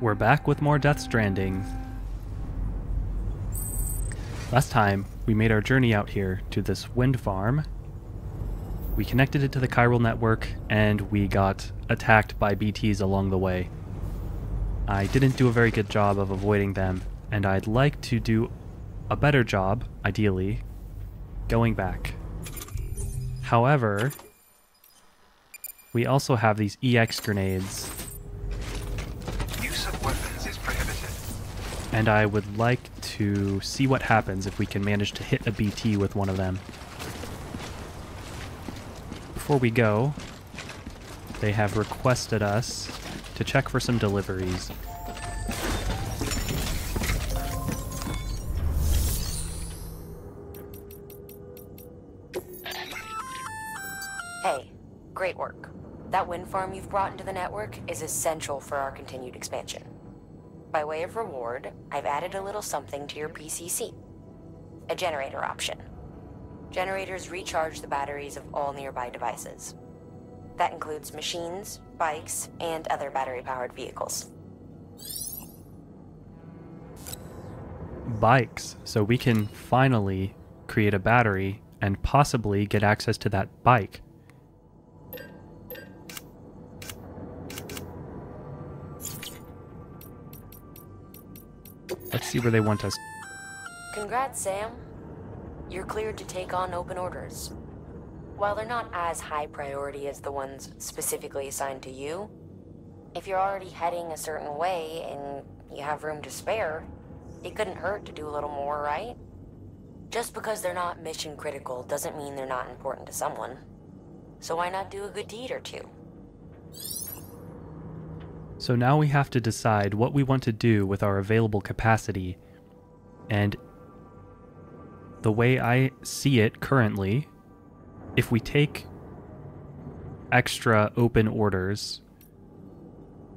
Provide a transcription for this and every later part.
We're back with more Death Stranding. Last time, we made our journey out here to this wind farm. We connected it to the chiral network, and we got attacked by BTs along the way. I didn't do a very good job of avoiding them, and I'd like to do a better job, ideally, going back. However, we also have these EX grenades. Use of weapons is prohibited. And I would like to see what happens if we can manage to hit a BT with one of them. Before we go, they have requested us to check for some deliveries. Hey, great work. That wind farm you've brought into the network is essential for our continued expansion. By way of reward, I've added a little something to your PCC. A generator option. Generators recharge the batteries of all nearby devices. That includes machines, bikes, and other battery-powered vehicles. Bikes, so we can finally create a battery and possibly get access to that bike. Let's see where they want us. Congrats, Sam. You're cleared to take on open orders. While they're not as high priority as the ones specifically assigned to you, if you're already heading a certain way and you have room to spare, it couldn't hurt to do a little more, right? Just because they're not mission critical doesn't mean they're not important to someone. So why not do a good deed or two? So now we have to decide what we want to do with our available capacity. And the way I see it currently, if we take extra open orders,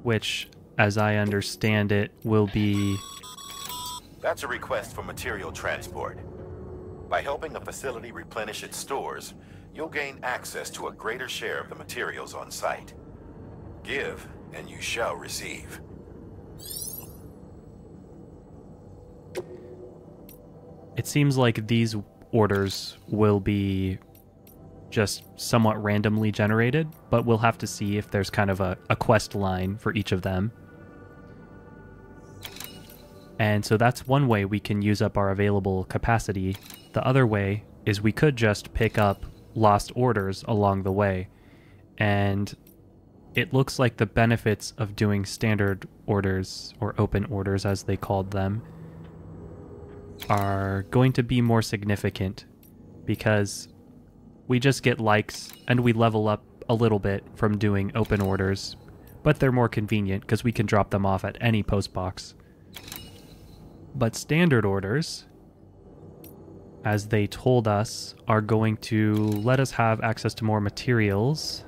which, as I understand it, will be... That's a request for material transport. By helping a facility replenish its stores, you'll gain access to a greater share of the materials on site. Give, and you shall receive. It seems like these orders will be just somewhat randomly generated, but we'll have to see if there's kind of a quest line for each of them. And so that's one way we can use up our available capacity. The other way is we could just pick up lost orders along the way. And it looks like the benefits of doing standard orders, or open orders as they called them, are going to be more significant because we just get likes and we level up a little bit from doing open orders, but they're more convenient because we can drop them off at any post box. But standard orders, as they told us, are going to let us have access to more materials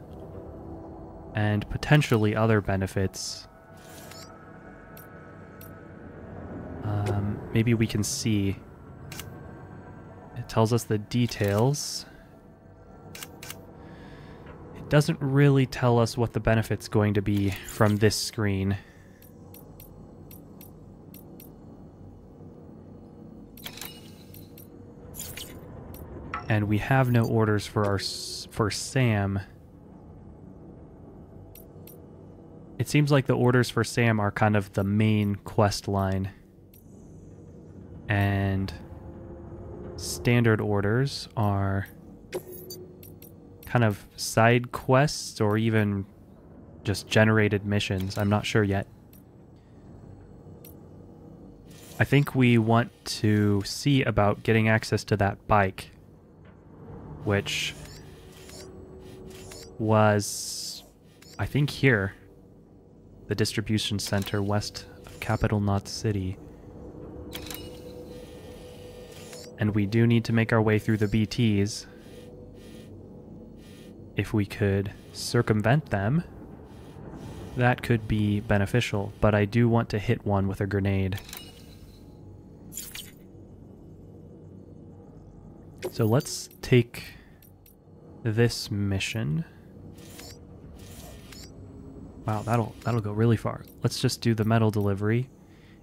and potentially other benefits. Maybe we can see. It tells us the details. It doesn't really tell us what the benefit's going to be from this screen. And we have no orders for Sam. It seems like the orders for Sam are kind of the main quest line. And standard orders are kind of side quests or even just generated missions. I'm not sure yet. I think we want to see about getting access to that bike, which was, I think, here. The distribution center west of Capital Knot City. And we do need to make our way through the BTs. If we could circumvent them, that could be beneficial, but I do want to hit one with a grenade. So let's take this mission. Wow, that'll go really far. Let's just do the metal delivery.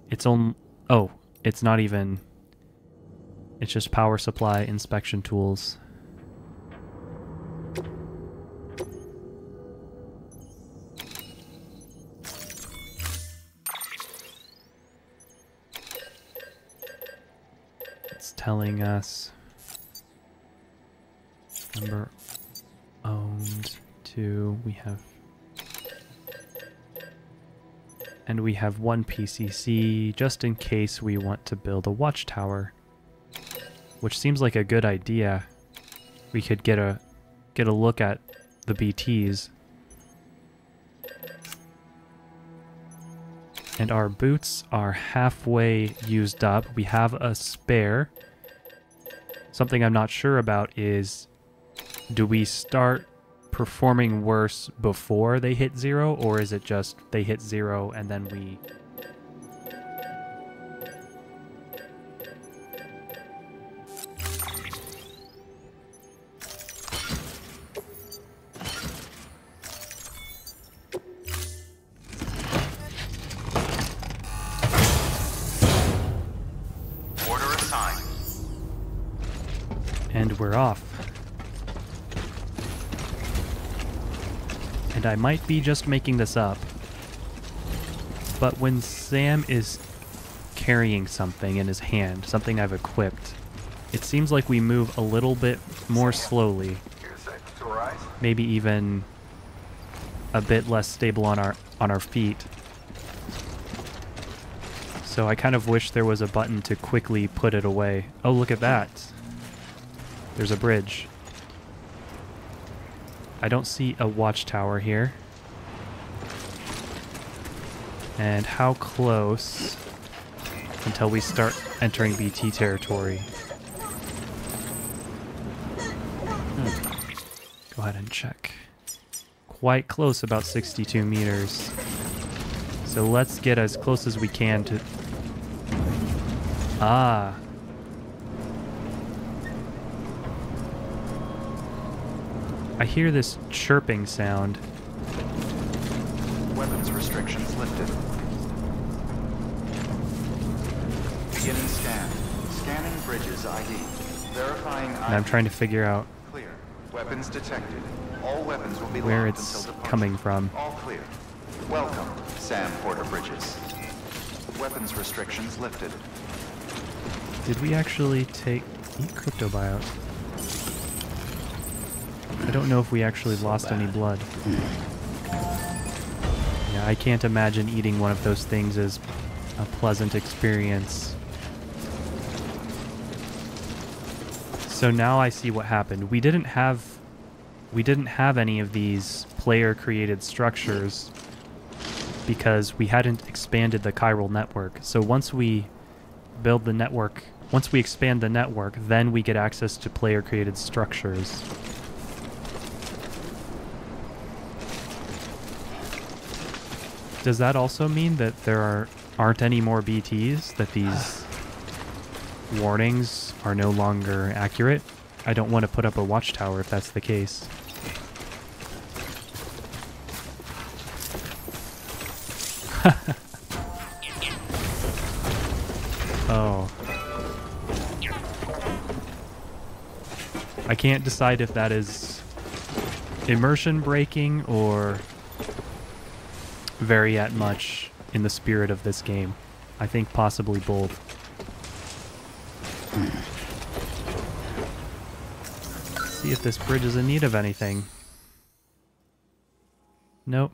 It's on. Oh, it's not even. It's just power supply inspection tools. It's telling us number owned 2. We have. And we have 1 PCC just in case we want to build a watchtower, which seems like a good idea. We could get a look at the BTs. And our boots are halfway used up. We have a spare. Something I'm not sure about is, do we start performing worse before they hit 0, or is it just they hit 0 and then we... Order assigned. And we're off. And I might be just making this up, but when Sam is carrying something in his hand, something I've equipped, it seems like we move a little bit more slowly, maybe even a bit less stable on our feet. So I kind of wish there was a button to quickly put it away. Oh, look at that. There's a bridge. I don't see a watchtower here. And how close until we start entering BT territory? Go ahead and check. Quite close, about 62 meters. So let's get as close as we can to... Ah. I hear this chirping sound. Weapons restrictions lifted. Beginning scan. Scanning bridges ID. Verifying ID. And I'm trying to figure out Clear. Weapons detected. All weapons will be where locked it's until departure. coming from. All clear. Welcome, Sam Porter Bridges. Weapons restrictions lifted. Did we actually take... Eat cryptobiote. I don't know if we actually lost any blood. Yeah, I can't imagine eating one of those things as a pleasant experience. So now I see what happened. We didn't have any of these player-created structures because we hadn't expanded the chiral network. So once we build the network, once we expand the network, then we get access to player-created structures. Does that also mean that there aren't any more BTs? That these warnings are no longer accurate? I don't want to put up a watchtower if that's the case. Oh. I can't decide if that is immersion breaking or very at much in the spirit of this game. I think possibly both. See if this bridge is in need of anything. Nope.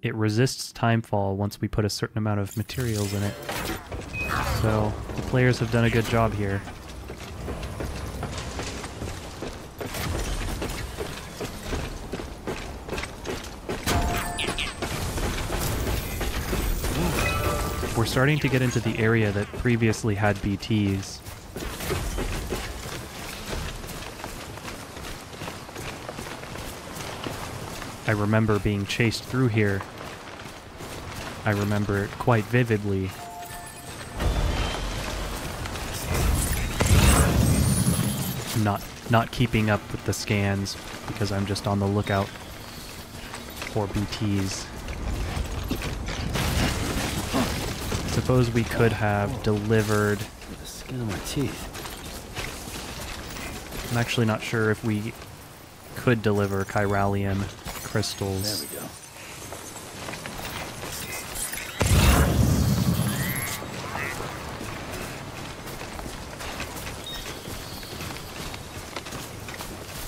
It resists timefall once we put a certain amount of materials in it. So, the players have done a good job here. We're starting to get into the area that previously had BTs. I remember being chased through here. I remember it quite vividly. Not keeping up with the scans because I'm just on the lookout 4 BTs. Suppose we could have delivered... The skin of my teeth. I'm actually not sure if we could deliver chiralium crystals. There we go.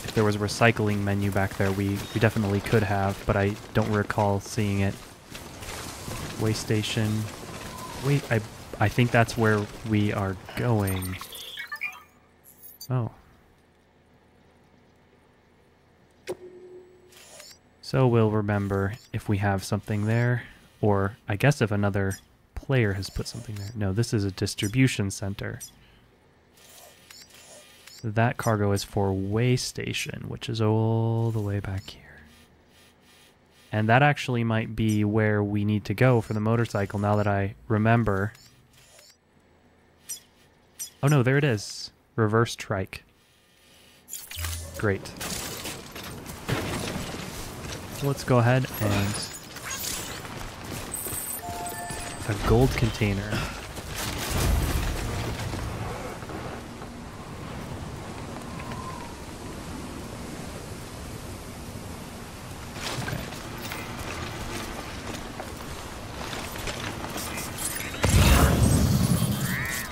If there was a recycling menu back there, we definitely could have, but I don't recall seeing it. Way station. Wait, I think that's where we are going. Oh. So we'll remember if we have something there, or I guess if another player has put something there. No, this is a distribution center. That cargo is for way station, which is all the way back here. And that actually might be where we need to go for the motorcycle now that I remember. Oh no, there it is. Reverse trike. Great. So let's go ahead and... a gold container.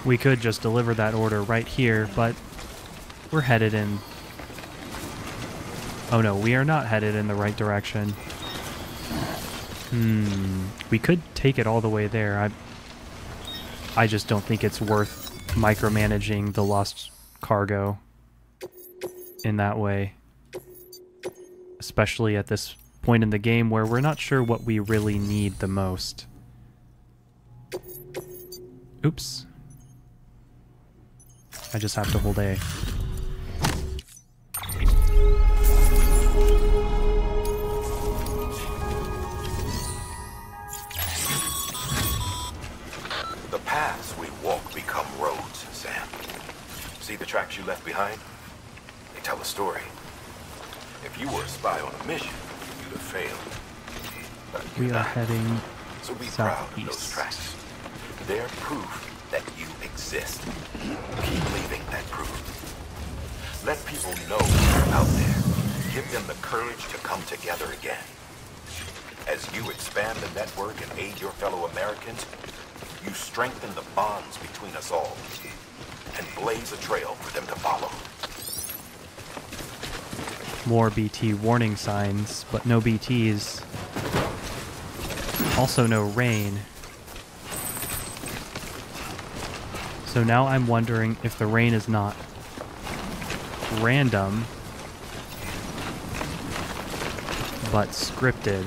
We could just deliver that order right here, but we're headed in... Oh no, we are not headed in the right direction. We could take it all the way there. I just don't think it's worth micromanaging the lost cargo in that way. Especially at this point in the game where we're not sure what we really need the most. Oops. I just have to hold A. The paths we walk become roads, Sam. See the tracks you left behind? They tell a story. If you were a spy on a mission, you'd have failed. But We you're are not. heading So be proud of those southeast. tracks. They're proof that you exist. Keep leaving that proof. Let people know you're out there. Give them the courage to come together again. As you expand the network and aid your fellow Americans, you strengthen the bonds between us all and blaze a trail for them to follow. More BT warning signs, but no BTs. Also no rain. So now I'm wondering if the rain is not random, but scripted.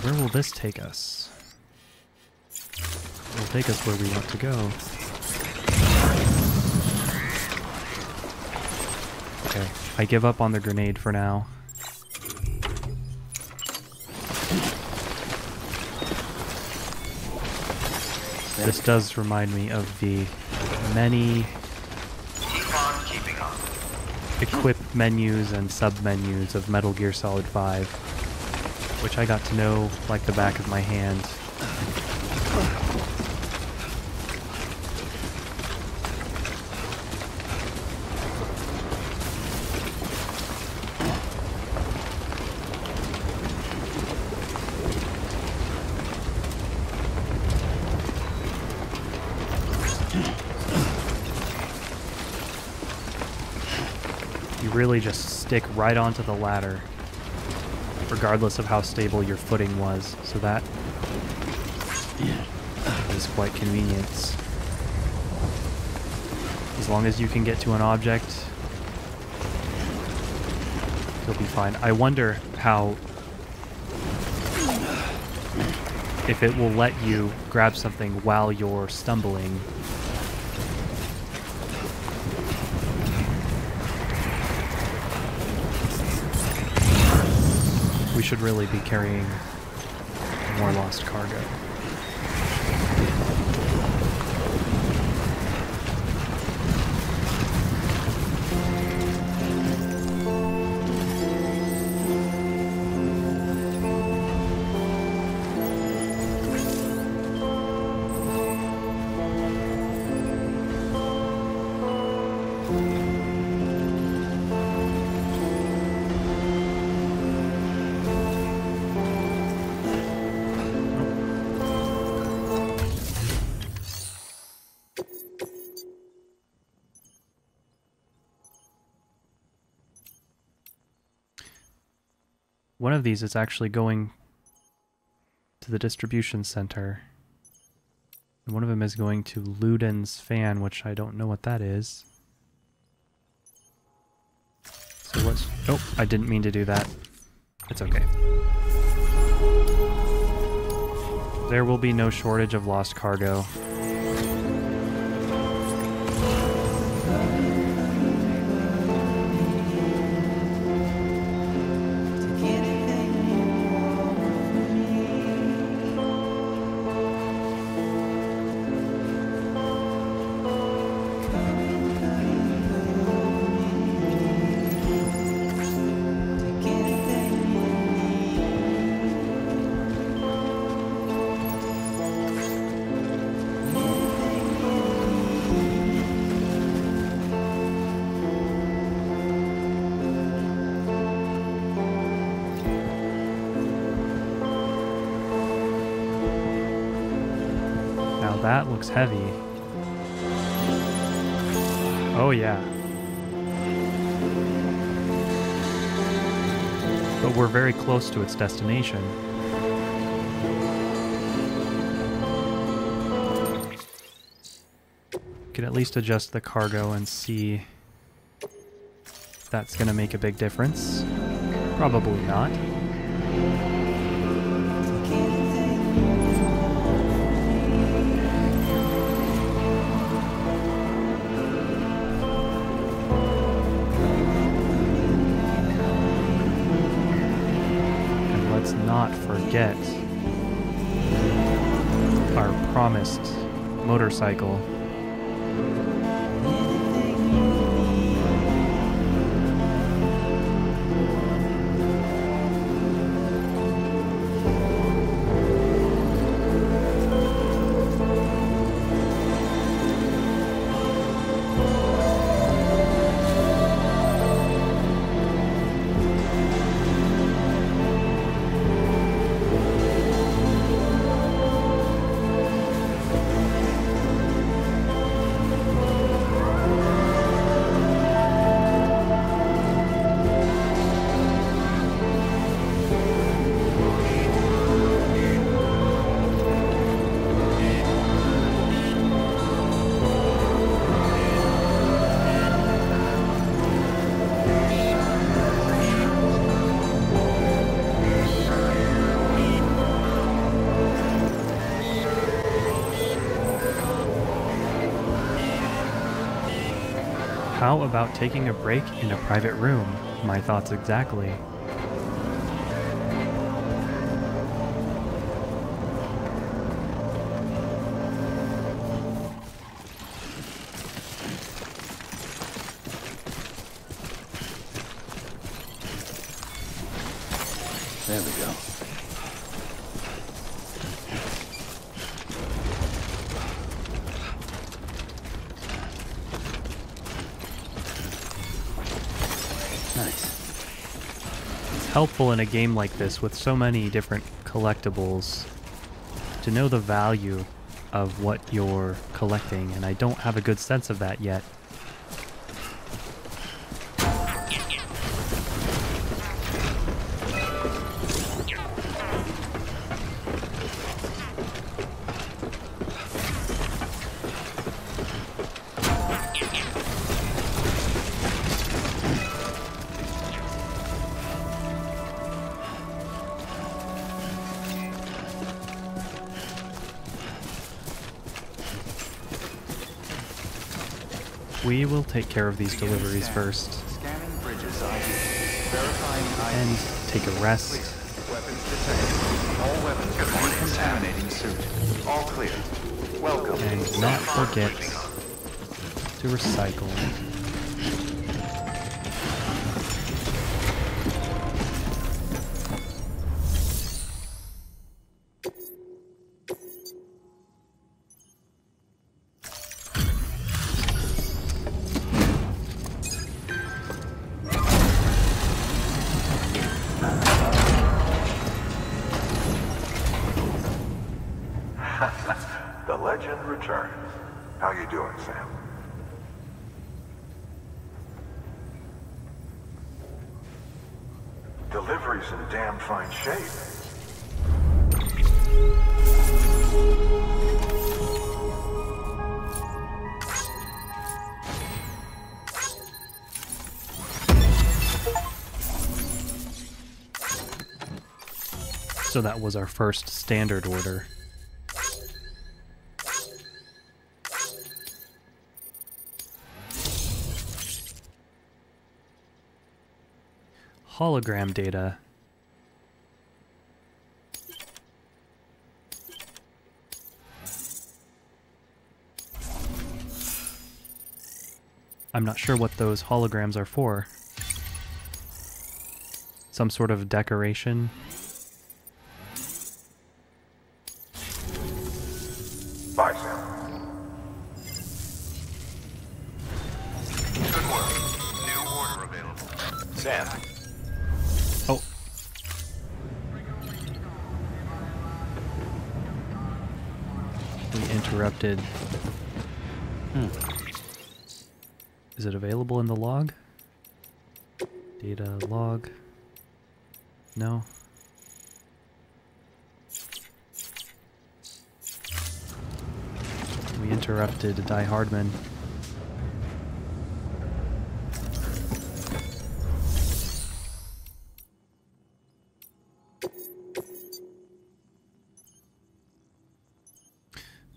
Where will this take us? It will take us where we want to go. Okay, I give up on the grenade for now. This does remind me of the many equip menus and sub-menus of Metal Gear Solid 5, which I got to know like the back of my hand. You really just stick right onto the ladder, regardless of how stable your footing was, so that is quite convenient. As long as you can get to an object, you'll be fine. I wonder how... if it will let you grab something while you're stumbling. We should really be carrying more lost cargo. One of these is actually going to the distribution center. And one of them is going to Luden's fan, which I don't know what that is. So let's... Oh, I didn't mean to do that. It's okay. There will be no shortage of lost cargo. That looks heavy. Oh yeah. But we're very close to its destination. Could at least adjust the cargo and see if that's gonna make a big difference. Probably not. Not forget our promised motorcycle. How about taking a break in a private room? My thoughts exactly. There we go. Helpful in a game like this with so many different collectibles to know the value of what you're collecting, and I don't have a good sense of that yet. We will take care of these deliveries first. Scanning bridges ID. Verifying ID. And take a rest. Weapons detected. All weapons are decontaminating suit. All clear. Welcome. And not forget to recycle. Mercury's in damn fine shape. So that was our first standard order. Hologram data. I'm not sure what those holograms are for. Some sort of decoration. Bye, Sam. Good work. New order available. Sam, Oh. We interrupted. Is it available in the log? Data log. No. We interrupted Die Hardman.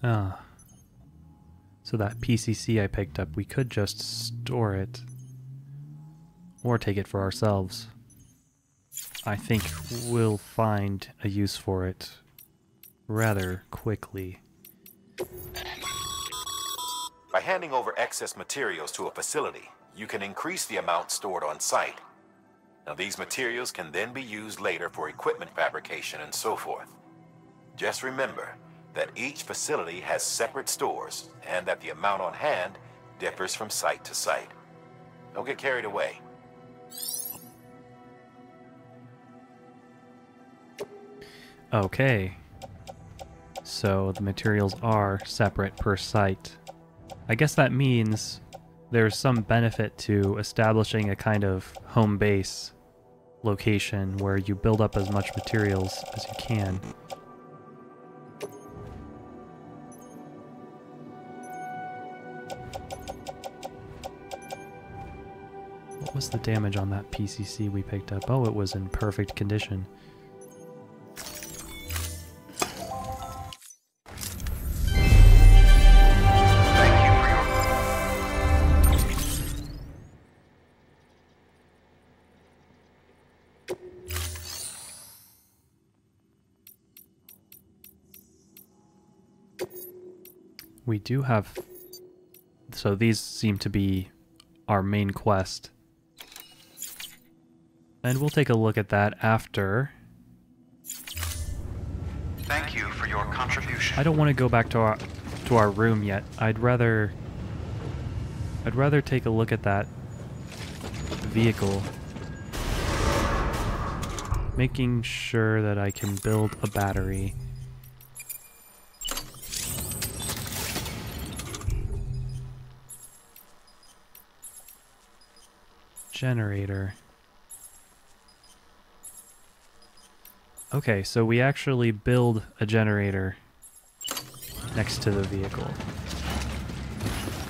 Ah. So that PCC I picked up, we could just store it. Or take it for ourselves. I think we'll find a use for it rather quickly. by handing over excess materials to a facility, you can increase the amount stored on site. Now, these materials can then be used later for equipment fabrication and so forth. Just remember that each facility has separate stores and that the amount on hand differs from site to site. Don't get carried away. Okay. So the materials are separate per site. I guess that means there's some benefit to establishing a kind of home base location where you build up as much materials as you can. What was the damage on that PCC we picked up? Oh, it was in perfect condition. We do have... So these seem to be our main quest. And we'll take a look at that after. Thank you for your contribution. I don't want to go back to our room yet. I'd rather take a look at that vehicle. Making sure that I can build a battery. Generator. Okay, so we actually build a generator next to the vehicle.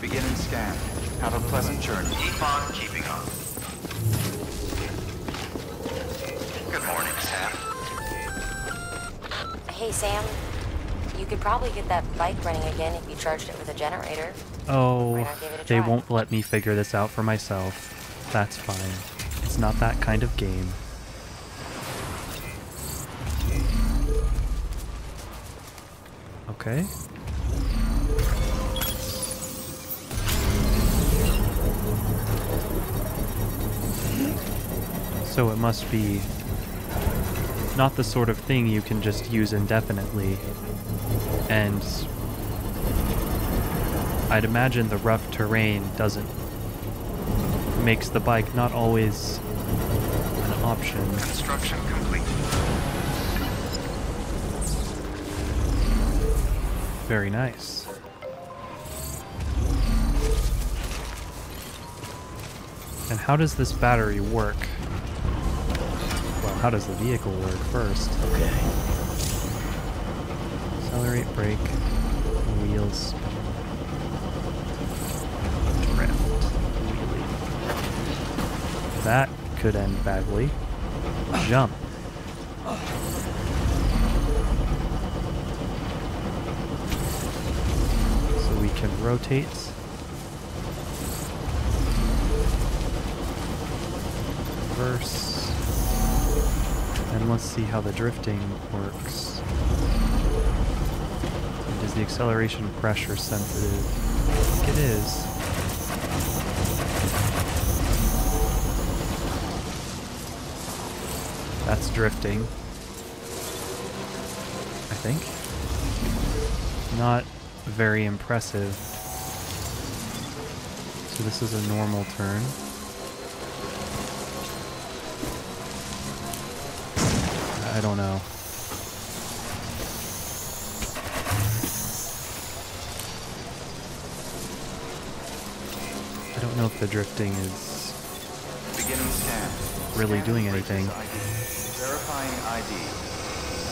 Begin and scan. Have a pleasant journey. Keep on keeping on. Good morning, Sam. Hey, Sam. You could probably get that bike running again if you charged it with a generator. Oh, Why not give it a they try? won't let me figure this out for myself. That's fine. It's not that kind of game. Okay. So it must be not the sort of thing you can just use indefinitely. And I'd imagine the rough terrain makes the bike not always an option. Construction complete. Very nice. And how does this battery work? Well, how does the vehicle work first? Okay. Accelerate, brake, wheels, drift, wheelie. That could end badly. Jump. So we can rotate. Reverse. And let's see how the drifting works. And is the acceleration pressure sensitive? I think it is. That's drifting. I think. Not very impressive. So this is a normal turn. I don't know. I don't know if the drifting is Beginning scan. really Scan doing bridges anything. ID. Verifying ID.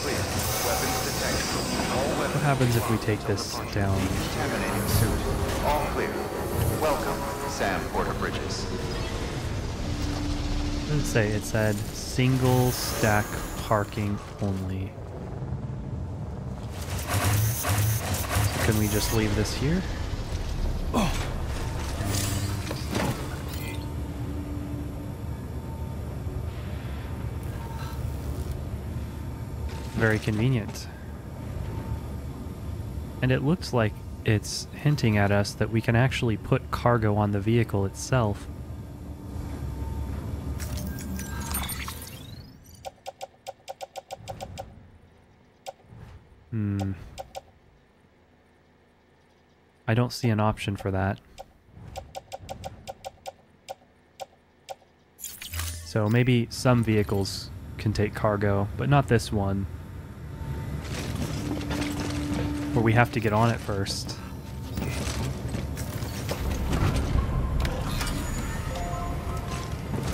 Clear. Weapons detected. All weapons. What happens if we take this down? Decontaminating suit. All clear. Welcome, Sam Porter Bridges. What did it say? It said single stack parking only. So can we just leave this here? Very convenient. And it looks like it's hinting at us that we can actually put cargo on the vehicle itself. I don't see an option for that. So maybe some vehicles can take cargo, but not this one. Or we have to get on it first.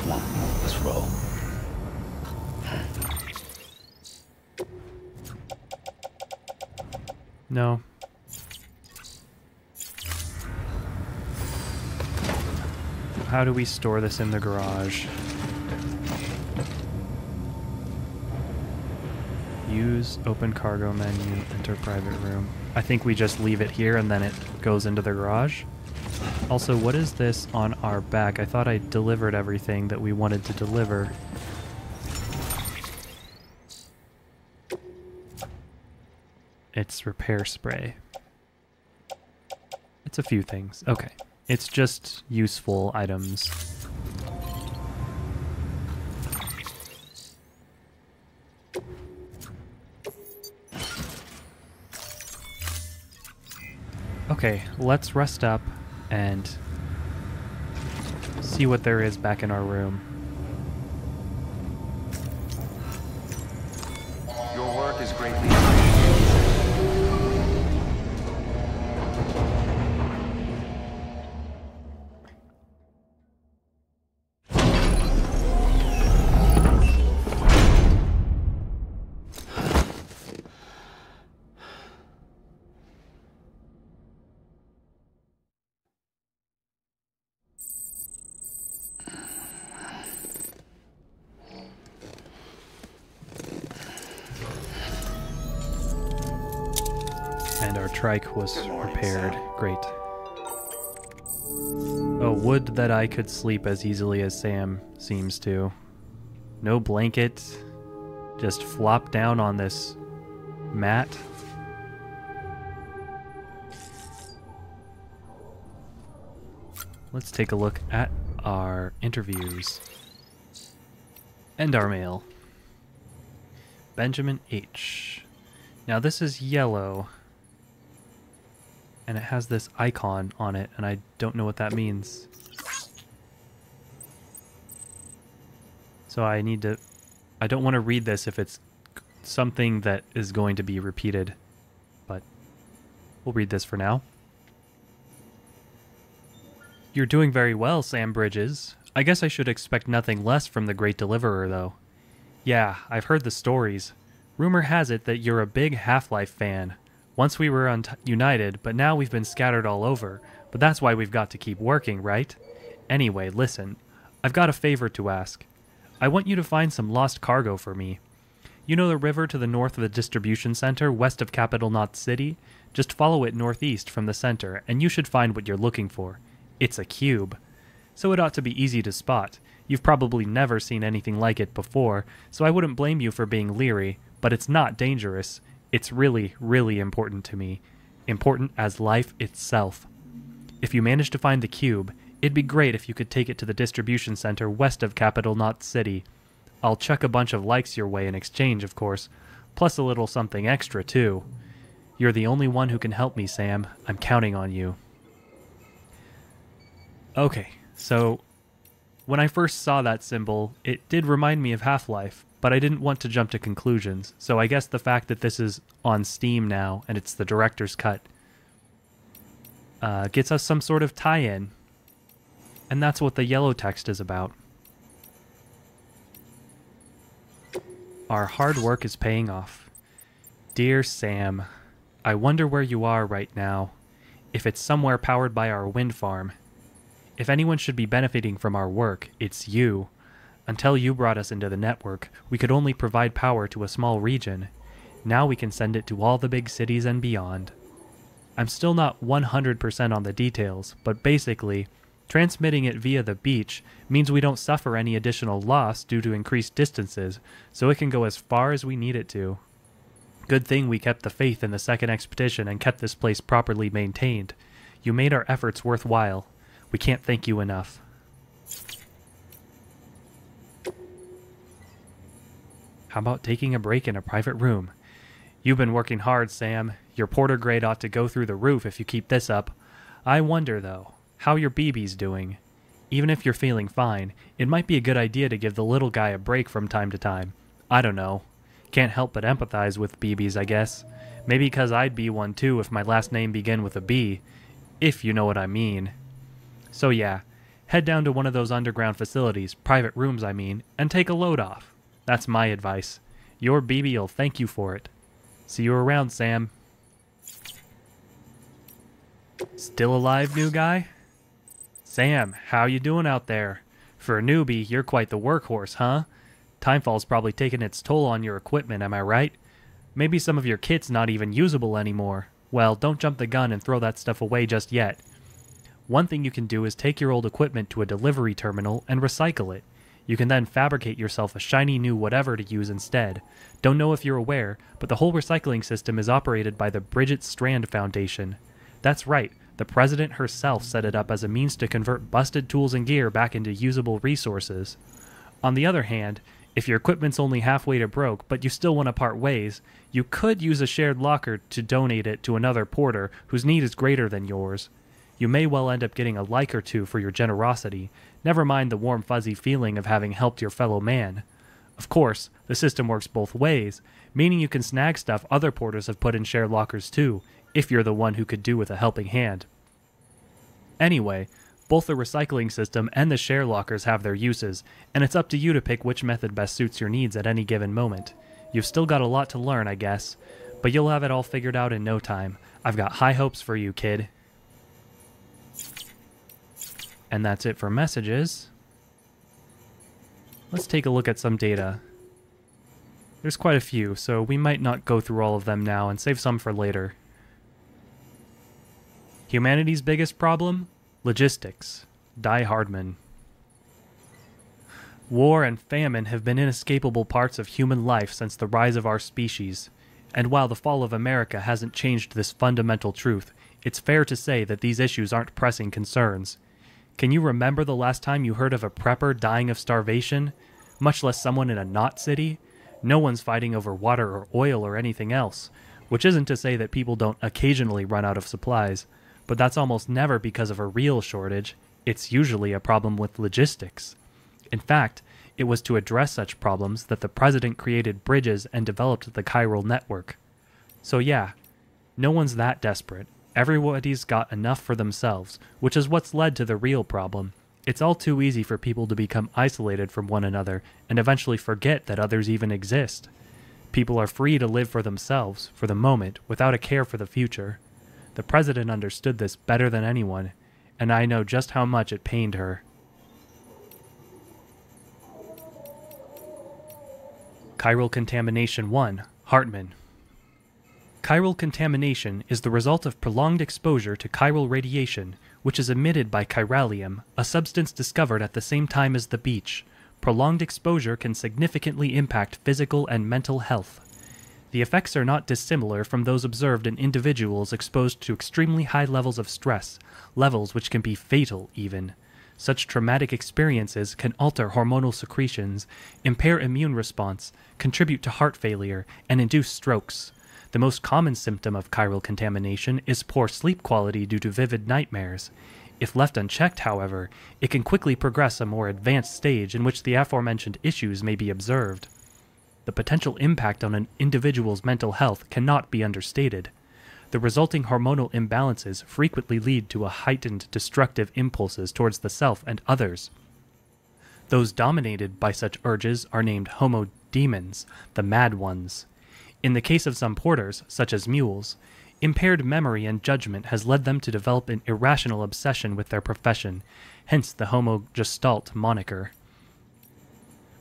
Come on, let's roll. No. How do we store this in the garage? Use open cargo menu, enter private room. I think we just leave it here and then it goes into the garage. Also, what is this on our back? I thought I delivered everything that we wanted to deliver. It's repair spray. It's a few things. Okay. It's just useful items. Okay, let's rest up and see what there is back in our room. Your work is greatly appreciated. And our trike was Good morning, repaired. Sam. Great. Oh, would that I could sleep as easily as Sam seems to. No blanket. Just flop down on this mat. Let's take a look at our interviews. And our mail. Benjamin H. Now this is yellow. And it has this icon on it, and I don't know what that means. So I need to... I don't want to read this if it's something that is going to be repeated. But we'll read this for now. You're doing very well, Sam Bridges. I guess I should expect nothing less from the Great Deliverer, though. Yeah, I've heard the stories. Rumor has it that you're a big Half-Life fan. Once we were united, but now we've been scattered all over. But that's why we've got to keep working, right? Anyway, listen. I've got a favor to ask. I want you to find some lost cargo for me. You know the river to the north of the distribution center, west of Capital Knot City? Just follow it northeast from the center, and you should find what you're looking for. It's a cube. So it ought to be easy to spot. You've probably never seen anything like it before, so I wouldn't blame you for being leery, but it's not dangerous. It's really, really important to me. Important as life itself. If you manage to find the cube, it'd be great if you could take it to the distribution center west of Capital Knot City. I'll chuck a bunch of likes your way in exchange, of course, plus a little something extra, too. You're the only one who can help me, Sam. I'm counting on you. Okay, so when I first saw that symbol, it did remind me of Half-Life, but I didn't want to jump to conclusions, so I guess the fact that this is on Steam now, and it's the director's cut, gets us some sort of tie-in. And that's what the yellow text is about. Our hard work is paying off. Dear Sam, I wonder where you are right now. If it's somewhere powered by our wind farm. If anyone should be benefiting from our work, it's you. Until you brought us into the network, we could only provide power to a small region. Now we can send it to all the big cities and beyond. I'm still not 100% on the details, but basically, transmitting it via the beach means we don't suffer any additional loss due to increased distances, so it can go as far as we need it to. Good thing we kept the faith in the second expedition and kept this place properly maintained. You made our efforts worthwhile. We can't thank you enough. How about taking a break in a private room? You've been working hard, Sam. Your porter grade ought to go through the roof if you keep this up. I wonder, though, how your BB's doing. Even if you're feeling fine, it might be a good idea to give the little guy a break from time to time. I don't know. Can't help but empathize with BBs, I guess. Maybe because I'd be one too if my last name began with a B. If you know what I mean. So yeah, head down to one of those underground facilities, private rooms I mean, and take a load off. That's my advice. Your BB'll thank you for it. See you around, Sam. Still alive, new guy? Sam, how you doing out there? For a newbie, you're quite the workhorse, huh? Timefall's probably taken its toll on your equipment, am I right? Maybe some of your kit's not even usable anymore. Well, don't jump the gun and throw that stuff away just yet. One thing you can do is take your old equipment to a delivery terminal and recycle it. You can then fabricate yourself a shiny new whatever to use instead. Don't know if you're aware, but the whole recycling system is operated by the Bridget Strand Foundation. That's right, the president herself set it up as a means to convert busted tools and gear back into usable resources. On the other hand, if your equipment's only halfway to broke, but you still want to part ways, you could use a shared locker to donate it to another porter whose need is greater than yours. You may well end up getting a like or two for your generosity, never mind the warm fuzzy feeling of having helped your fellow man. Of course, the system works both ways, meaning you can snag stuff other porters have put in shared lockers too, if you're the one who could do with a helping hand. Anyway, both the recycling system and the share lockers have their uses, and it's up to you to pick which method best suits your needs at any given moment. You've still got a lot to learn, I guess, but you'll have it all figured out in no time. I've got high hopes for you, kid. And that's it for messages. Let's take a look at some data. There's quite a few, so we might not go through all of them now and save some for later. Humanity's biggest problem? Logistics. Die Hardman. War and famine have been inescapable parts of human life since the rise of our species, and while the fall of America hasn't changed this fundamental truth, it's fair to say that these issues aren't pressing concerns. Can you remember the last time you heard of a prepper dying of starvation? Much less someone in a knot city? No one's fighting over water or oil or anything else, which isn't to say that people don't occasionally run out of supplies, but that's almost never because of a real shortage. It's usually a problem with logistics. In fact, it was to address such problems that the president created bridges and developed the chiral network. So yeah, no one's that desperate. Everybody's got enough for themselves, which is what's led to the real problem. It's all too easy for people to become isolated from one another and eventually forget that others even exist. People are free to live for themselves, for the moment, without a care for the future. The President understood this better than anyone, and I know just how much it pained her. Chiral Contamination 1, Hartman. Chiral contamination is the result of prolonged exposure to chiral radiation, which is emitted by chiralium, a substance discovered at the same time as the beach. Prolonged exposure can significantly impact physical and mental health. The effects are not dissimilar from those observed in individuals exposed to extremely high levels of stress, levels which can be fatal even. Such traumatic experiences can alter hormonal secretions, impair immune response, contribute to heart failure, and induce strokes. The most common symptom of chiral contamination is poor sleep quality due to vivid nightmares. If left unchecked, however, it can quickly progress a more advanced stage in which the aforementioned issues may be observed. The potential impact on an individual's mental health cannot be understated. The resulting hormonal imbalances frequently lead to a heightened destructive impulses towards the self and others. Those dominated by such urges are named homodemons, the mad ones. In the case of some porters, such as mules, impaired memory and judgment has led them to develop an irrational obsession with their profession, hence the homogestalt moniker.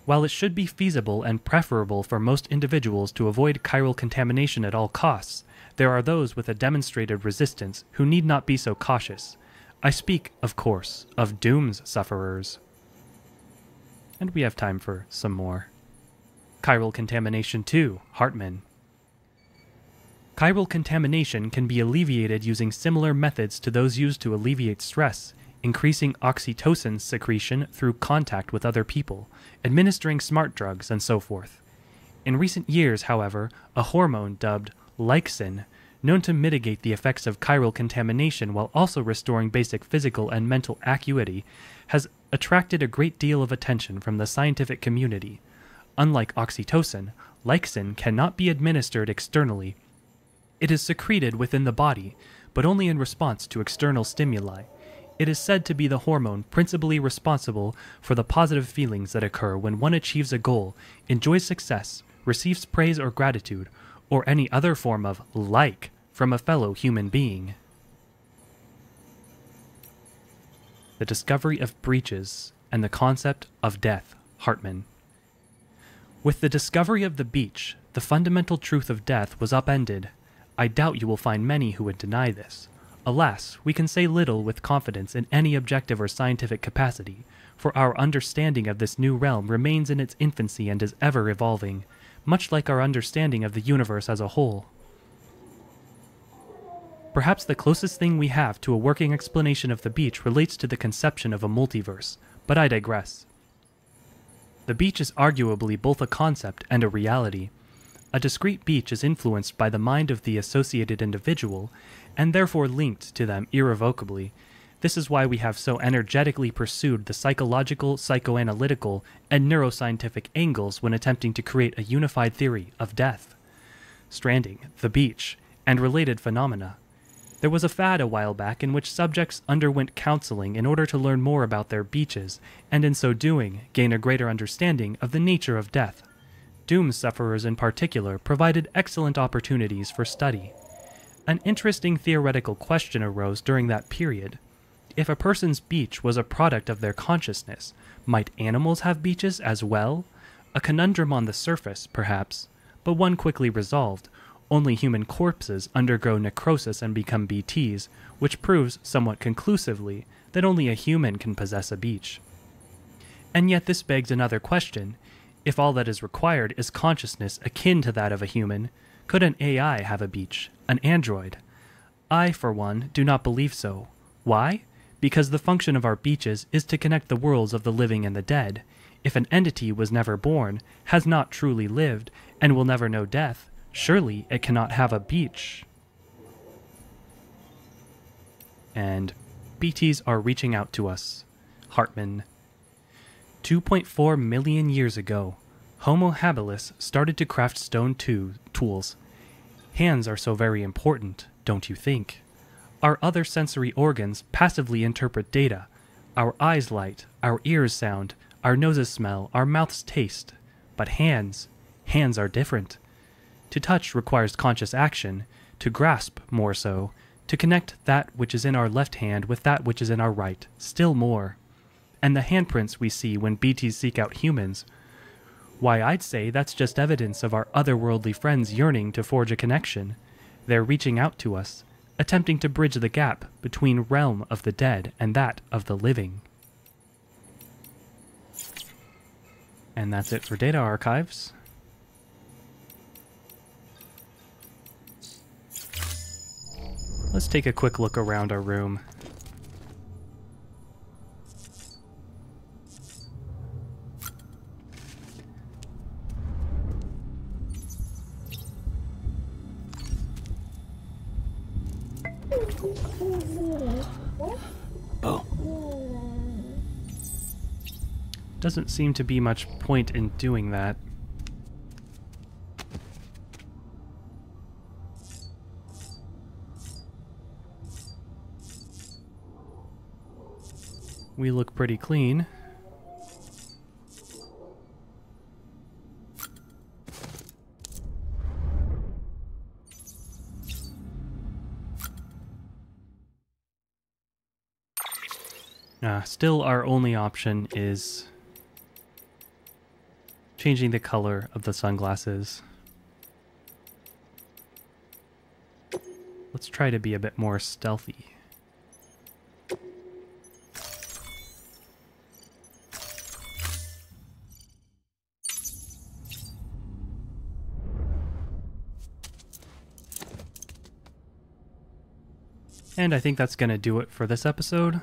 While it should be feasible and preferable for most individuals to avoid chiral contamination at all costs, there are those with a demonstrated resistance who need not be so cautious. I speak, of course, of Doom's sufferers. And we have time for some more. Chiral Contamination 2, Hartman. Chiral contamination can be alleviated using similar methods to those used to alleviate stress, increasing oxytocin secretion through contact with other people, administering smart drugs, and so forth. In recent years, however, a hormone dubbed lyxin, known to mitigate the effects of chiral contamination while also restoring basic physical and mental acuity, has attracted a great deal of attention from the scientific community. Unlike oxytocin, lyxin cannot be administered externally. It is secreted within the body, but only in response to external stimuli. It is said to be the hormone principally responsible for the positive feelings that occur when one achieves a goal, enjoys success, receives praise or gratitude, or any other form of like from a fellow human being. The discovery of breaches and the concept of death, Hartman. With the discovery of the beach, the fundamental truth of death was upended. I doubt you will find many who would deny this. Alas, we can say little with confidence in any objective or scientific capacity, for our understanding of this new realm remains in its infancy and is ever evolving, much like our understanding of the universe as a whole. Perhaps the closest thing we have to a working explanation of the beach relates to the conception of a multiverse, but I digress. The beach is arguably both a concept and a reality. A discrete beach is influenced by the mind of the associated individual, and therefore linked to them irrevocably. This is why we have so energetically pursued the psychological, psychoanalytical, and neuroscientific angles when attempting to create a unified theory of death. Stranding, the beach, and related phenomena. There was a fad a while back in which subjects underwent counseling in order to learn more about their beaches, and in so doing, gain a greater understanding of the nature of death. Doom sufferers in particular provided excellent opportunities for study. An interesting theoretical question arose during that period. If a person's beach was a product of their consciousness, might animals have beaches as well? A conundrum on the surface, perhaps, but one quickly resolved. Only human corpses undergo necrosis and become BTs, which proves somewhat conclusively that only a human can possess a beach. And yet this begs another question. If all that is required is consciousness akin to that of a human, could an AI have a beach, an android? I, for one, do not believe so. Why? Because the function of our beaches is to connect the worlds of the living and the dead. If an entity was never born, has not truly lived, and will never know death, surely it cannot have a beach. And BTs are reaching out to us. Hartman. 2.4 million years ago, Homo habilis started to craft stone tools. Hands are so very important, don't you think? Our other sensory organs passively interpret data. Our eyes light, our ears sound, our noses smell, our mouths taste. But hands are different. To touch requires conscious action, to grasp more so, to connect that which is in our left hand with that which is in our right, still more. And the handprints we see when BTs seek out humans, why, I'd say that's just evidence of our otherworldly friends yearning to forge a connection. They're reaching out to us, attempting to bridge the gap between realm of the dead and that of the living. And that's it for data archives. Let's take a quick look around our room. Doesn't seem to be much point in doing that. We look pretty clean. Still our only option is changing the color of the sunglasses. Let's try to be a bit more stealthy. And I think that's going to do it for this episode.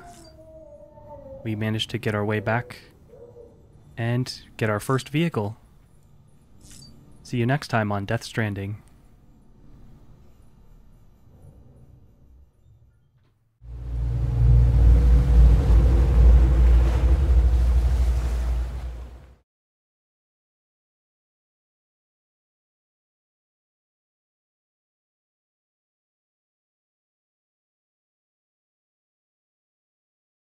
We managed to get our way back and get our first vehicle. See you next time on Death Stranding.